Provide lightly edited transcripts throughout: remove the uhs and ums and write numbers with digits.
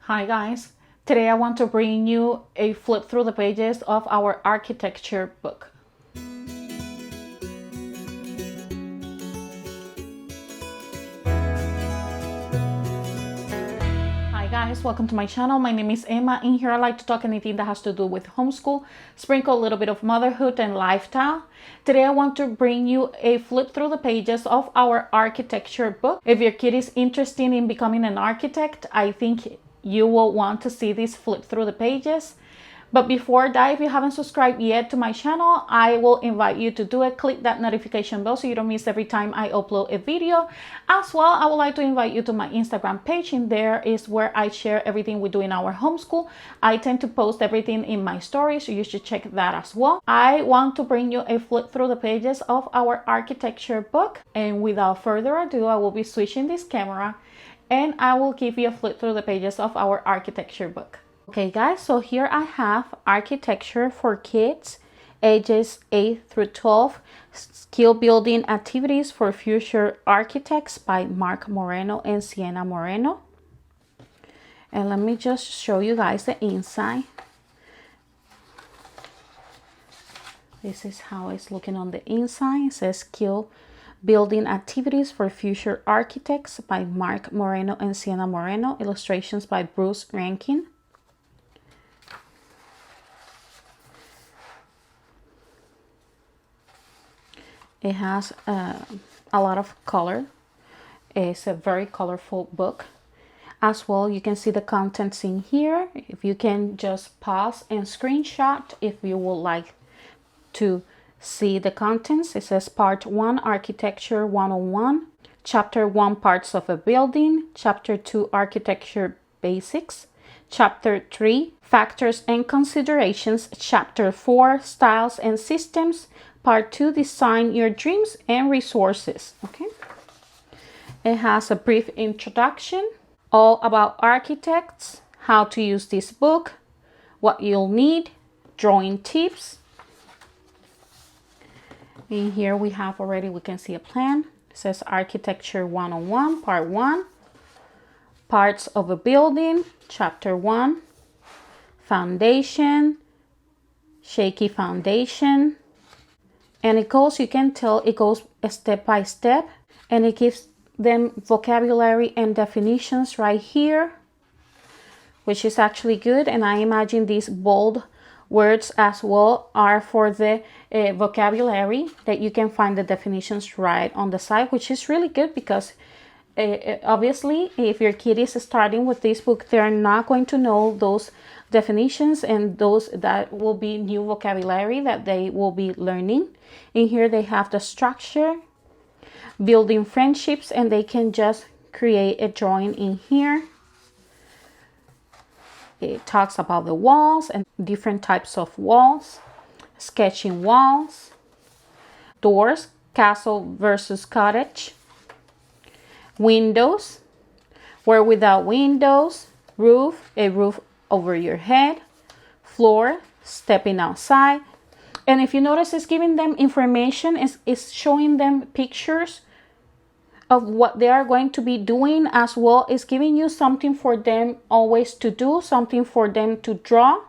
Hi guys, today I want to bring you a flip through the pages of our architecture book. Hi guys, welcome to my channel. My name is Emma. In here I like to talk anything that has to do with homeschool, sprinkle a little bit of motherhood and lifestyle. Today I want to bring you a flip through the pages of our architecture book. If your kid is interested in becoming an architect, I think you will want to see this flip through the pages. But before that, if you haven't subscribed yet to my channel, I will invite you to do it. Click that notification bell so you don't miss every time I upload a video. As well, I would like to invite you to my Instagram page. In there is where I share everything we do in our homeschool. I tend to post everything in my stories, so you should check that as well. I want to bring you a flip through the pages of our architecture book. And without further ado, I will be switching this camera and I will give you a flip through the pages of our architecture book. Okay guys, so here I have Architecture for Kids ages 8 through 12, Skill Building Activities for Future Architects by Mark Moreno and Sienna Moreno. And let me just show you guys the inside. This is how it's looking on the inside. It says Skill Building Activities for Future Architects by Mark Moreno and Sienna Moreno. Illustrations by Bruce Rankin. It has a lot of color. It's a very colorful book. As well, you can see the contents in here. If you can just pause and screenshot if you would like to see the contents. It says Part 1, Architecture 101. Chapter 1, Parts of a Building. Chapter 2, Architecture Basics. Chapter 3, Factors and Considerations. Chapter 4, Styles and Systems. Part 2, Design Your Dreams and Resources. Okay. It has a brief introduction, all about architects, how to use this book, what you'll need, drawing tips. In here we have already, we can see a plan. It says Architecture 101, Part 1. Parts of a Building, Chapter 1. Foundation, shaky foundation. And it goes, you can tell it goes step by step. And it gives them vocabulary and definitions right here, which is actually good. And I imagine these bold words as well are for the vocabulary, that you can find the definitions right on the side, which is really good because obviously if your kid is starting with this book, they're not going to know those definitions, and those that will be new vocabulary that they will be learning. In here they have the structure, building friendships, and they can just create a drawing in here. It talks about the walls and different types of walls, sketching walls, doors, castle versus cottage, windows, where without windows, roof, a roof over your head, floor, stepping outside. And if you notice, it's giving them information, it's showing them pictures of what they are going to be doing, as well as giving you something for them always to do, something for them to draw,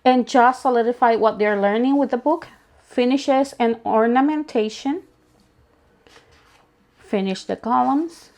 and just solidify what they're learning with the book. Finishes and ornamentation. Finish the columns.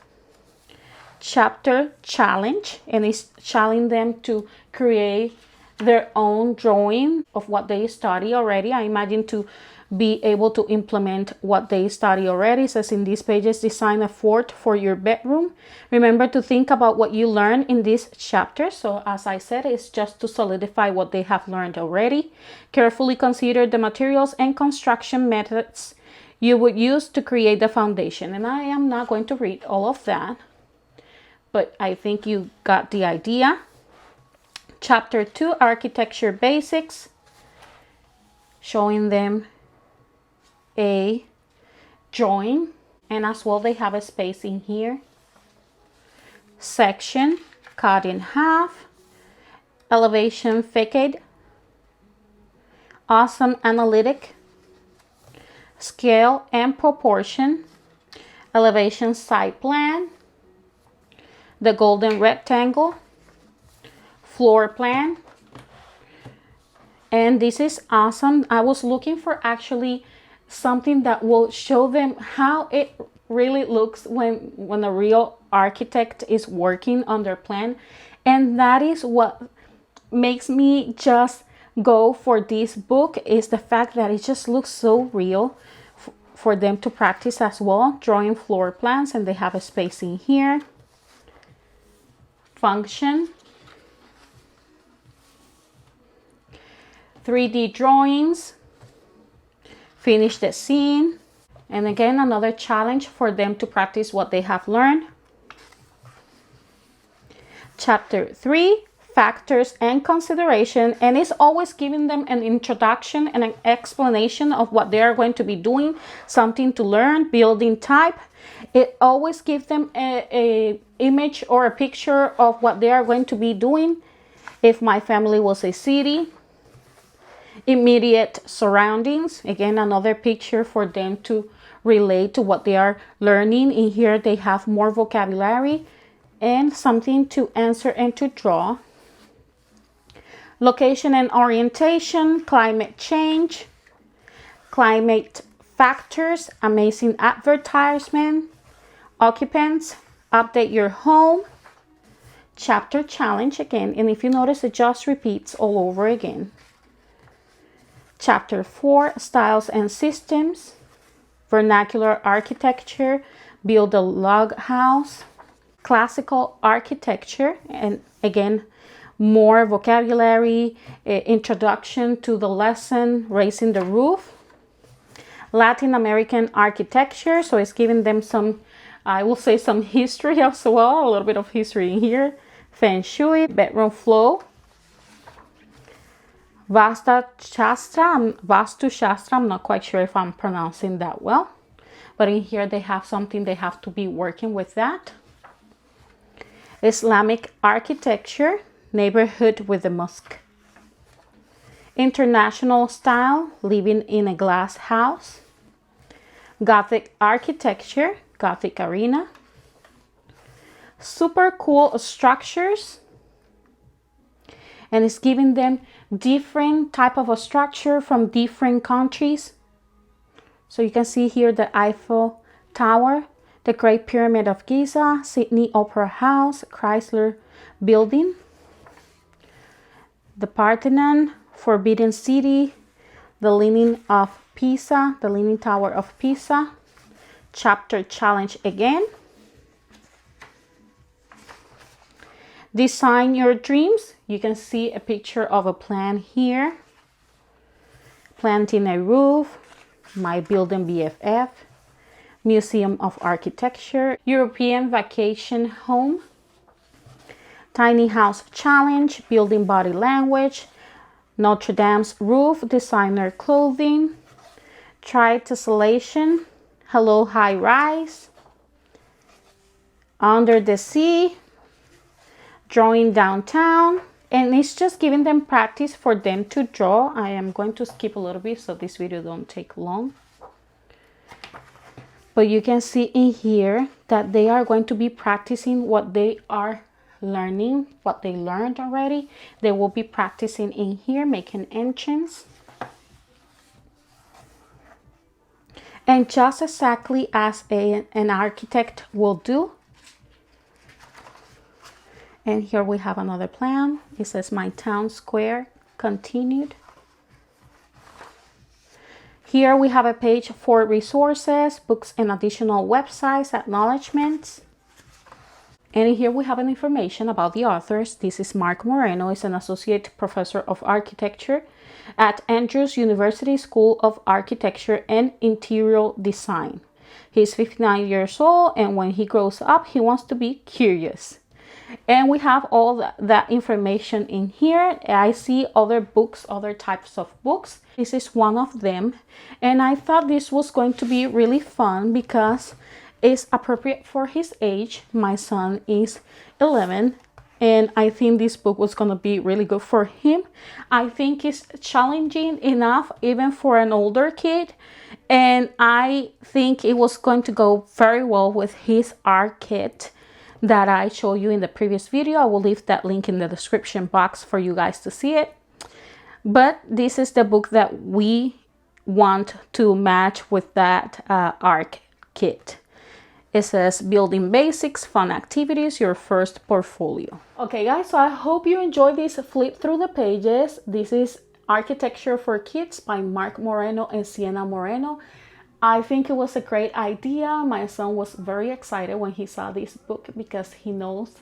Chapter challenge, and it's challenging them to create their own drawing of what they study already. I imagine to be able to implement what they study already. It says in these pages, design a fort for your bedroom. Remember to think about what you learn in this chapter. So as I said, it's just to solidify what they have learned already. Carefully consider the materials and construction methods you would use to create the foundation. And I am not going to read all of that, but I think you got the idea. Chapter 2, Architecture Basics, showing them a drawing, and as well they have a space in here. Section, cut in half, elevation facade, awesome analytic, scale and proportion, elevation side plan, the golden rectangle, floor plan. And this is awesome. I was looking for actually something that will show them how it really looks when a real architect is working on their plan. And that is what makes me just go for this book, is the fact that it just looks so real for them to practice as well, drawing floor plans. And they have a space in here. Function. 3D drawings. Finish the scene. And again, another challenge for them to practice what they have learned. Chapter 3, factors and consideration. And it's always giving them an introduction and an explanation of what they are going to be doing, something to learn, building type. It always gives them a image or a picture of what they are going to be doing. If my family was a city. Immediate surroundings. Again, another picture for them to relate to what they are learning. In here they have more vocabulary and something to answer and to draw. Location and orientation, climate change, climate factors, amazing advertisement, occupants, update your home, chapter challenge again. And if you notice, it just repeats all over again. Chapter 4, styles and systems, vernacular architecture, build a log house, classical architecture, and again, more vocabulary, introduction to the lesson, raising the roof. Latin American architecture, so it's giving them some, I will say, some history as well, a little bit of history in here. Feng Shui, bedroom flow. Vastu Shastra, I'm not quite sure if I'm pronouncing that well. But in here they have something they have to be working with that. Islamic architecture, neighborhood with a mosque. International style, living in a glass house. Gothic architecture, Gothic arena. Super cool structures. And it's giving them different type of a structure from different countries. So you can see here the Eiffel Tower, the Great Pyramid of Giza, Sydney Opera House, Chrysler Building, the Parthenon, Forbidden City, the Leaning of Pisa, the Leaning Tower of Pisa. Chapter challenge again. Design your dreams. You can see a picture of a plan here. Planting a roof, my building BFF, Museum of Architecture, European vacation home, tiny house challenge, building body language, Notre Dame's roof, designer clothing, try tessellation, hello high rise, under the sea, drawing downtown. And it's just giving them practice for them to draw. I am going to skip a little bit so this video don't take long. But you can see in here that they are going to be practicing what they are learning, what they learned already. They will be practicing in here, making entrance. And just exactly as an architect will do. And here we have another plan. It says my town square continued. Here we have a page for resources, books, and additional websites, acknowledgements. And here we have an information about the authors. This is Mark Moreno. He's an associate professor of architecture at Andrews University School of Architecture and Interior Design. He's 59 years old, and when he grows up, he wants to be curious. And we have all that information in here. I see other books, other types of books. This is one of them. And I thought this was going to be really fun because it's appropriate for his age. My son is 11. And I think this book was going to be really good for him. I think it's challenging enough even for an older kid. And I think it was going to go very well with his Arckit that I showed you in the previous video. I will leave that link in the description box for you guys to see it. But this is the book that we want to match with that Arckit. It says Building Basics, Fun Activities, Your First Portfolio. Okay guys, so I hope you enjoyed this flip through the pages. This is Architecture for Kids by Mark Moreno and Sienna Moreno. I think it was a great idea. My son was very excited when he saw this book because he knows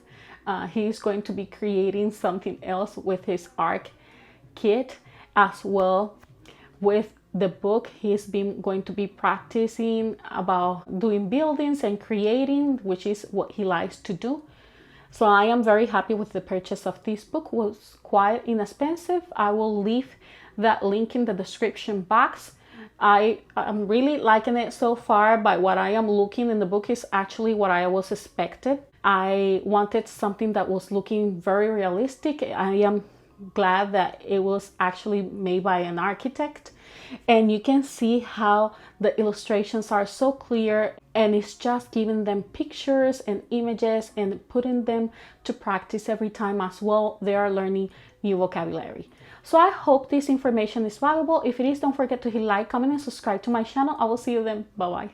he's going to be creating something else with his Arckit as well. With the book, he's been going to be practicing about doing buildings and creating, which is what he likes to do. So I am very happy with the purchase of this book. It was quite inexpensive. I will leave that link in the description box. I'm really liking it so far, but what I am looking in the book is actually what I was expected. I wanted something that was looking very realistic. I am glad that it was actually made by an architect, and you can see how the illustrations are so clear, and it's just giving them pictures and images and putting them to practice every time as well. They are learning new vocabulary. So I hope this information is valuable. If it is, don't forget to hit like, comment, and subscribe to my channel. I will see you then. Bye bye.